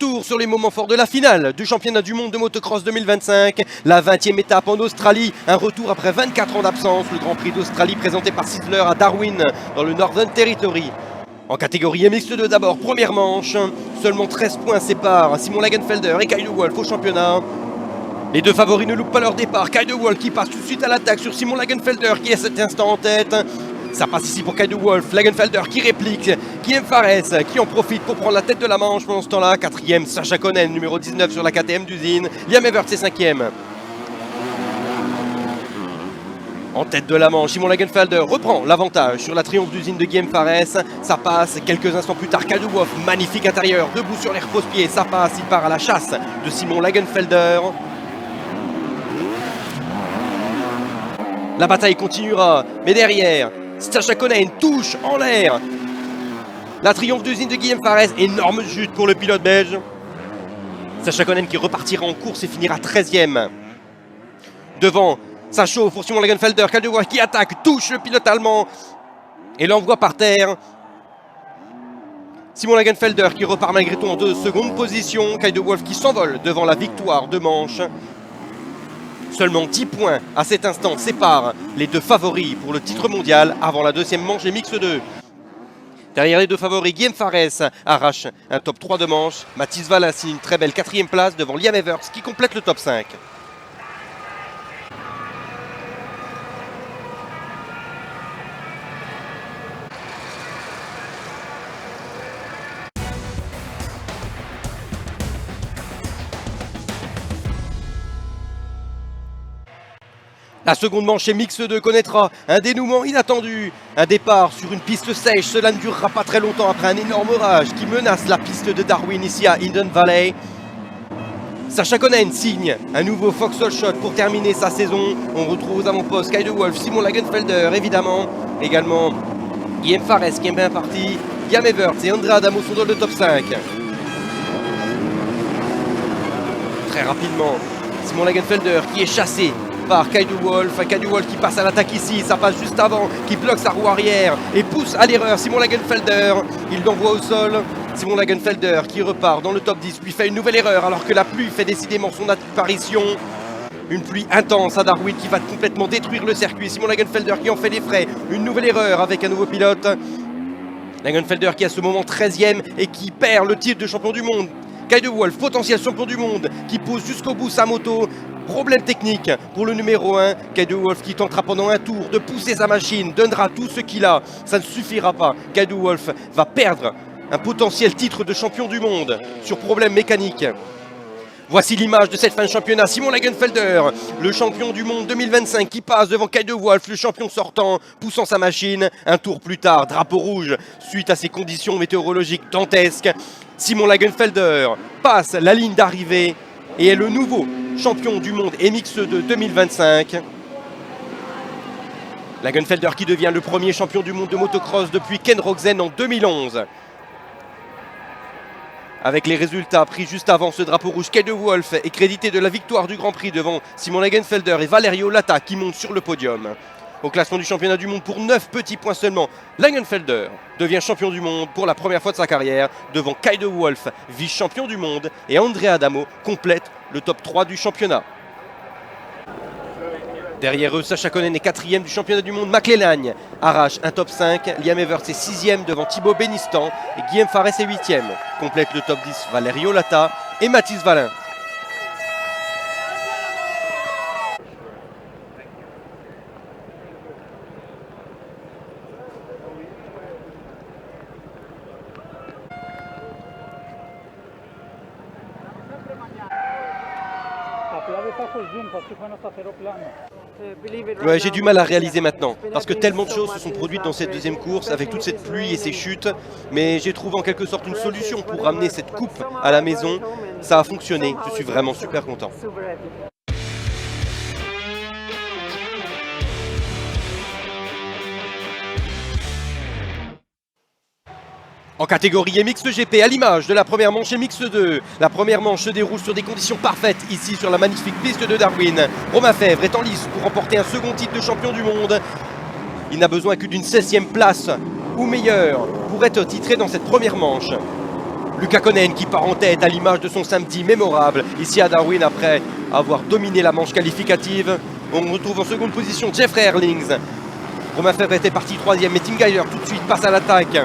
Retour sur les moments forts de la finale du championnat du monde de motocross 2025. La 20e étape en Australie. Un retour après 24 ans d'absence. Le Grand Prix d'Australie présenté par Sizzler à Darwin dans le Northern Territory. En catégorie MX2 d'abord, première manche. Seulement 13 points séparent Simon Lagenfelder et Kay de Wolf au championnat. Les deux favoris ne loupent pas leur départ. Kay de Wolf qui passe tout de suite à l'attaque sur Simon Lagenfelder qui est à cet instant en tête. Ça passe ici pour Kay de Wolf, Lagenfelder qui réplique, Guillaume Fares qui en profite pour prendre la tête de la manche pendant ce temps-là. Quatrième, Sacha Konen, numéro 19 sur la KTM d'usine. Liam Everts est cinquième. En tête de la manche, Simon Lagenfelder reprend l'avantage sur la triomphe d'usine de Guillaume Fares. Ça passe quelques instants plus tard. Kay de Wolf, magnifique intérieur, debout sur les repose-pieds. Ça passe, il part à la chasse de Simon Lagenfelder. La bataille continuera, mais derrière, Sacha Konen touche en l'air. La triomphe d'usine de Guillaume Fares, énorme chute pour le pilote belge. Sacha Konen qui repartira en course et finira 13e. Devant, ça chauffe pour Simon Lagenfelder. Kay de Wolf qui attaque, touche le pilote allemand et l'envoie par terre. Simon Lagenfelder qui repart malgré tout en seconde position. Kay de Wolf qui s'envole devant la victoire de manche. Seulement 10 points à cet instant séparent les deux favoris pour le titre mondial avant la deuxième manche et MX2. Derrière les deux favoris, Guillaume Fares arrache un top 3 de manche. Mathis Wallin signe une très belle 4e place devant Liam Everts qui complète le top 5. La seconde manche MX2 connaîtra un dénouement inattendu. Un départ sur une piste sèche, cela ne durera pas très longtemps après un énorme orage qui menace la piste de Darwin ici à Hidden Valley. Sacha Konen signe un nouveau Vauxhall Shot pour terminer sa saison. On retrouve aux avant-postes Kay de Wolf, Simon Lagenfelder évidemment. Également Guillaume Fares qui est bien parti. Liam Everts et Andrea Adamo sont dans le top 5. Très rapidement, Simon Lagenfelder qui est chassé par Kay de Wolf. Kay de Wolf qui passe à l'attaque ici, ça passe juste avant, qui bloque sa roue arrière et pousse à l'erreur Simon Lagenfelder. Il l'envoie au sol. Simon Lagenfelder qui repart dans le top 10, puis fait une nouvelle erreur alors que la pluie fait décidément son apparition. Une pluie intense à Darwin qui va complètement détruire le circuit. Simon Lagenfelder qui en fait les frais. Une nouvelle erreur avec un nouveau pilote. Lagenfelder qui est à ce moment 13e et qui perd le titre de champion du monde. Kay de Wolf, potentiel champion du monde, qui pousse jusqu'au bout sa moto. Problème technique pour le numéro 1. Kay de Wolf qui tentera pendant un tour de pousser sa machine, donnera tout ce qu'il a. Ça ne suffira pas. Kay de Wolf va perdre un potentiel titre de champion du monde sur problème mécanique. Voici l'image de cette fin de championnat. Simon Lagenfelder, le champion du monde 2025 qui passe devant Kay de Wolf, le champion sortant, poussant sa machine. Un tour plus tard, drapeau rouge, suite à ces conditions météorologiques dantesques. Simon Lagenfelder passe la ligne d'arrivée et est le nouveau champion du monde MX2 2025. Lagenfelder qui devient le premier champion du monde de motocross depuis Ken Roczen en 2011. Avec les résultats pris juste avant ce drapeau rouge, Kay de Wolf est crédité de la victoire du Grand Prix devant Simon Lagenfelder et Valerio Lata qui montent sur le podium. Au classement du championnat du monde pour 9 petits points seulement, Lagenfelder devient champion du monde pour la première fois de sa carrière devant Kay de Wolf, vice-champion du monde, et Andrea Adamo complète le top 3 du championnat. Derrière eux, Sacha Konen est 4e du championnat du monde. McLellan arrache un top 5. Liam Everts est 6e devant Thibaut Benistan. Et Guillaume Fares est 8e. Complète le top 10 Valerio Lata et Mathis Wallin. Ouais, j'ai du mal à réaliser maintenant, parce que tellement de choses se sont produites dans cette deuxième course, avec toute cette pluie et ces chutes, mais j'ai trouvé en quelque sorte une solution pour ramener cette coupe à la maison. Ça a fonctionné, je suis vraiment super content. En catégorie MX2GP, à l'image de la première manche MX2, la première manche se déroule sur des conditions parfaites, ici sur la magnifique piste de Darwin. Romain Fèvre est en lice pour remporter un second titre de champion du monde. Il n'a besoin que d'une 16e place ou meilleure pour être titré dans cette première manche. Luukkonen qui part en tête à l'image de son samedi mémorable ici à Darwin après avoir dominé la manche qualificative. On retrouve en seconde position Jeffrey Herlings. Romain Fèvre était parti troisième, mais Tim Geiser tout de suite passe à l'attaque.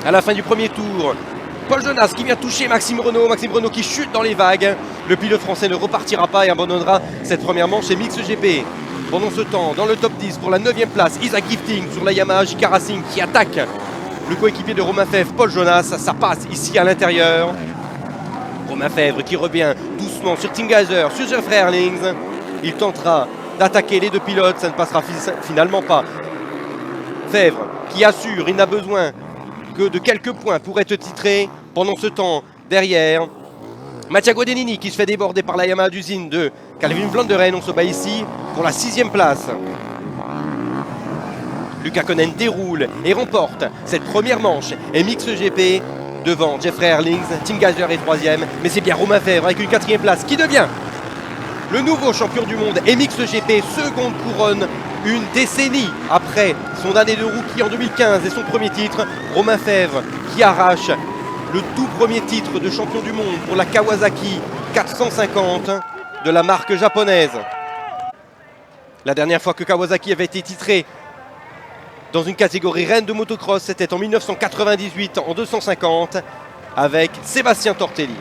À la fin du premier tour, Paul Jonas qui vient toucher Maxime Renault qui chute dans les vagues. Le pilote français ne repartira pas et abandonnera cette première manche chez Mix GP. Pendant ce temps, dans le top 10 pour la 9e place, Isaac Gifting sur la Yamaha JK Racing qui attaque le coéquipier de Romain Fèvre, Paul Jonas. Ça passe ici à l'intérieur. Romain Fèvre qui revient doucement sur Tim Geiser, sur Jeffrey Herlings. Il tentera d'attaquer les deux pilotes, ça ne passera finalement pas. Fèvre qui assure, il n'a besoin que de quelques points pour être titré. Pendant ce temps, derrière, Mattia Guadagnini qui se fait déborder par la Yamaha d'usine de Calvin Vlanderen. On se bat ici pour la 6e place. Luukkonen déroule et remporte cette première manche et Mix GP devant Jeffrey Herlings. Tim Geiser est 3e, mais c'est bien Romain Fèvre avec une 4e place qui devient le nouveau champion du monde et Mix GP, seconde couronne, une décennie après son année de rookie en 2015 et son premier titre. Romain Fèvre qui arrache le tout premier titre de champion du monde pour la Kawasaki 450 de la marque japonaise. La dernière fois que Kawasaki avait été titré dans une catégorie reine de motocross, c'était en 1998 en 250 avec Sébastien Tortelli.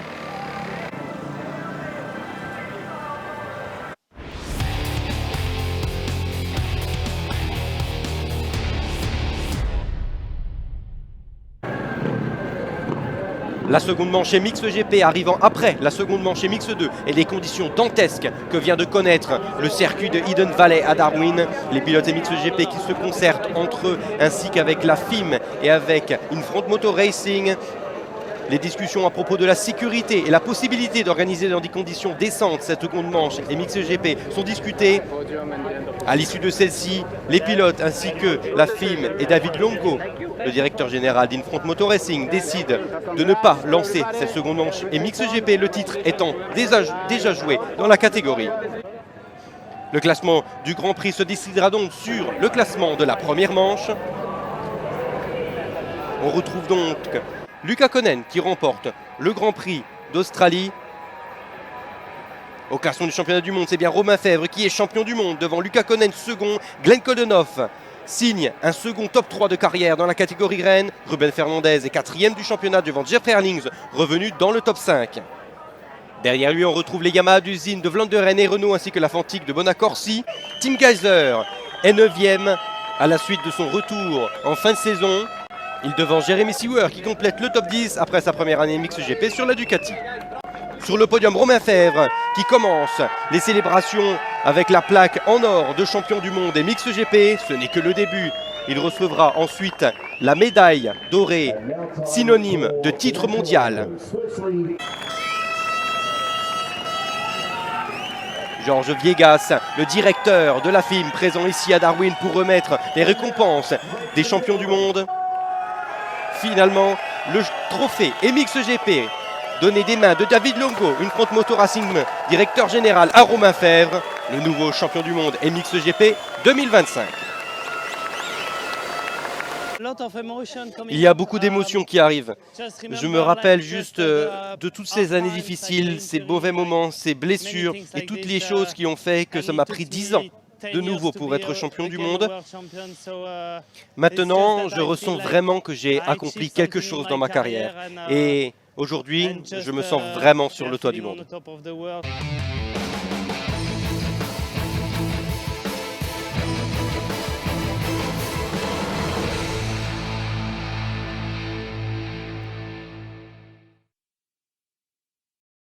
La seconde manche chez Mix GP arrivant après la seconde manche chez Mix 2 et les conditions dantesques que vient de connaître le circuit de Hidden Valley à Darwin. Les pilotes et Mix GP qui se concertent entre eux ainsi qu'avec la FIM et avec Infront Motor Racing. Les discussions à propos de la sécurité et la possibilité d'organiser dans des conditions décentes cette seconde manche et Mix GP sont discutées. À l'issue de celle-ci, les pilotes ainsi que la FIM et David Longo, le directeur général d'Infront Motor Racing, décident de ne pas lancer cette seconde manche et Mix GP, le titre étant déjà joué dans la catégorie. Le classement du Grand Prix se décidera donc sur le classement de la première manche. On retrouve donc Luukkonen qui remporte le Grand Prix d'Australie. Au classement du championnat du monde, c'est bien Romain Fèvre qui est champion du monde devant Luukkonen second. Glenn Koldenhoff signe un second top 3 de carrière dans la catégorie reine. Ruben Fernandez est 4e du championnat devant Jeffrey Herlings, revenu dans le top 5. Derrière lui, on retrouve les Yamaha d'usine de Vlanderen et Renault ainsi que la Fantique de Bonacorsi. Tim Geiser est 9e à la suite de son retour en fin de saison. Il devance Jeremy Seewer qui complète le top 10 après sa première année Mix GP sur la Ducati. Sur le podium, Romain Fèvre qui commence les célébrations avec la plaque en or de champion du monde et Mix GP. Ce n'est que le début. Il recevra ensuite la médaille dorée, synonyme de titre mondial. Georges Viegas, le directeur de la FIM, présent ici à Darwin pour remettre les récompenses des champions du monde. Finalement, le trophée Mix GP donné des mains de David Longo, Infront Motor Racing, directeur général à Romain Fèvre, le nouveau champion du monde Mix GP 2025. Il y a beaucoup d'émotions qui arrivent. Je me rappelle juste de toutes ces années difficiles, ces mauvais moments, ces blessures et toutes les choses qui ont fait que ça m'a pris 10 ans de nouveau pour être champion du monde. Maintenant, je ressens vraiment que j'ai accompli quelque chose dans ma carrière. Et aujourd'hui, je me sens vraiment sur le toit du monde.